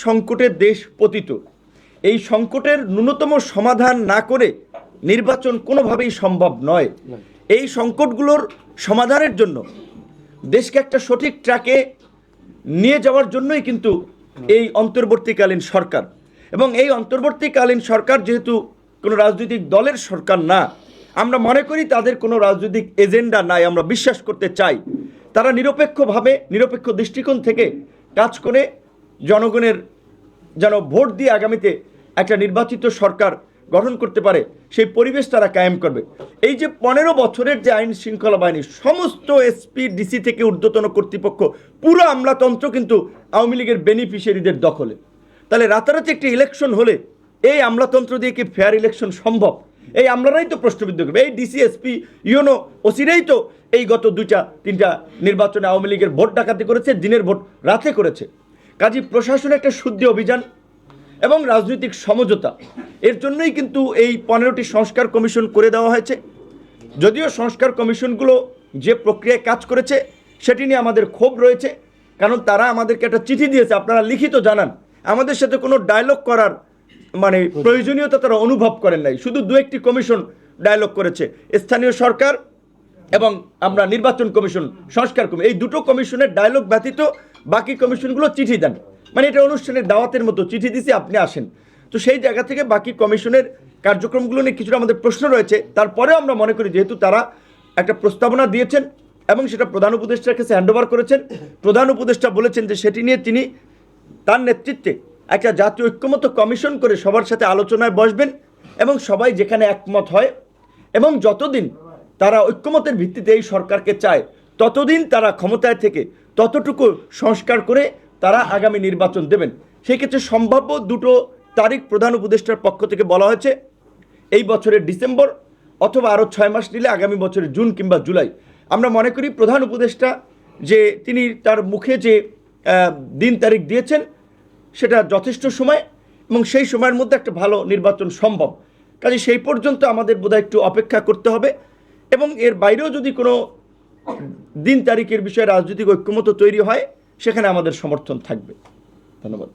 সংকটের দেশ পতিত। এই সংকটের ন্যূনতম সমাধান না করে নির্বাচন কোনোভাবেই সম্ভব নয়। এই সংকটগুলোর সমাধানের জন্য দেশকে একটা সঠিক ট্র্যাকে নিয়ে যাওয়ার জন্যই কিন্তু এই অন্তর্বর্তীকালীন সরকার, এবং এই অন্তর্বর্তীকালীন সরকার যেহেতু কোনো রাজনৈতিক দলের সরকার না, আমরা মনে করি তাদের কোনো রাজনৈতিক এজেন্ডা নাই। আমরা বিশ্বাস করতে চাই তারা নিরপেক্ষভাবে, নিরপেক্ষ দৃষ্টিকোণ থেকে কাজ করে জনগণের যেন ভোট দিয়ে আগামীতে একটা নির্বাচিত সরকার গঠন করতে পারে সেই পরিবেশ তারা কায়েম করবে। এই যে 15 বছরের যে আইন শৃঙ্খলা বাহিনী, সমস্ত এসপি ডিসি থেকে ঊর্ধ্বতন কর্তৃপক্ষ, পুরো আমলাতন্ত্র কিন্তু আওয়ামী লীগের বেনিফিশিয়ারিদের দখলে। তাহলে রাতারাতি একটি ইলেকশন হলে এই আমলাতন্ত্র দিয়ে কি ফেয়ার ইলেকশন সম্ভব? এই আমলারাই তো প্রশ্নবিদ্ধ করবে। এই ডিসি, এসপি, ইউনো, ওসিরাই তো এই গত 2-3টা নির্বাচনে আওয়ামী লীগের ভোট ডাকাতি করেছে, দিনের ভোট রাতে করেছে। কাজী প্রশাসনের একটা শুদ্ধি অভিযান এবং রাজনৈতিক সমঝোতা, এর জন্যই কিন্তু এই 15টি সংস্কার কমিশন করে দেওয়া হয়েছে। যদিও সংস্কার কমিশনগুলো যে প্রক্রিয়ায় কাজ করেছে সেটি নিয়ে আমাদের ক্ষোভ রয়েছে, কারণ তারা আমাদেরকে একটা চিঠি দিয়েছে, আপনারা লিখিত জানান। আমাদের সাথে কোনো ডায়লগ করার প্রয়োজনীয়তা তারা অনুভব করেন নাই। শুধু 2-1টি কমিশন ডায়লগ করেছে, স্থানীয় সরকার এবং আমরা নির্বাচন কমিশন, সংস্কার কমিশন, এই দুটো কমিশনের ডায়লগ ব্যতীত বাকি কমিশনগুলো চিঠি দেন। এটা অনুষ্ঠানের দাওয়াতের মতো, চিঠি দিছি আপনি আসেন। তো সেই জায়গা থেকে বাকি কমিশনের কার্যক্রমগুলো নিয়ে কিছুটা আমাদের প্রশ্ন রয়েছে। তারপরেও আমরা মনে করি যেহেতু তারা একটা প্রস্তাবনা দিয়েছেন এবং সেটা প্রধান উপদেষ্টার কাছে হ্যান্ডওভার করেছেন, প্রধান উপদেষ্টা বলেছেন যে সেটি নিয়ে তিনি তার নেতৃত্বে একটা জাতীয় ঐক্যমত্য কমিশন করে সবার সাথে আলোচনায় বসবেন, এবং সবাই যেখানে একমত হয় এবং যতদিন তারা ঐক্যমতের ভিত্তিতে এই সরকারকে চায় ততদিন তারা ক্ষমতায় থেকে ততটুকু সংস্কার করে তারা আগামী নির্বাচন দেবেন। সেই ক্ষেত্রে সম্ভাব্য 2টো তারিখ প্রধান উপদেষ্টার পক্ষ থেকে বলা হয়েছে, এই বছরের ডিসেম্বর অথবা আরও 6 মাস নিলে আগামী বছরের জুন কিংবা জুলাই। আমরা মনে করি প্রধান উপদেষ্টা যে তিনি তার মুখে যে দিন তারিখ দিয়েছেন সেটা যথেষ্ট সময়, এবং সেই সময়ের মধ্যে একটা ভালো নির্বাচন সম্ভব। কাজে সেই পর্যন্ত আমাদের বোধহয় একটু অপেক্ষা করতে হবে, এবং এর বাইরেও যদি কোনো দিন তারিখের বিষয়ে রাজনৈতিক ঐক্যমত্য তৈরি হয় সেখানে আমাদের সমর্থন থাকবে। ধন্যবাদ।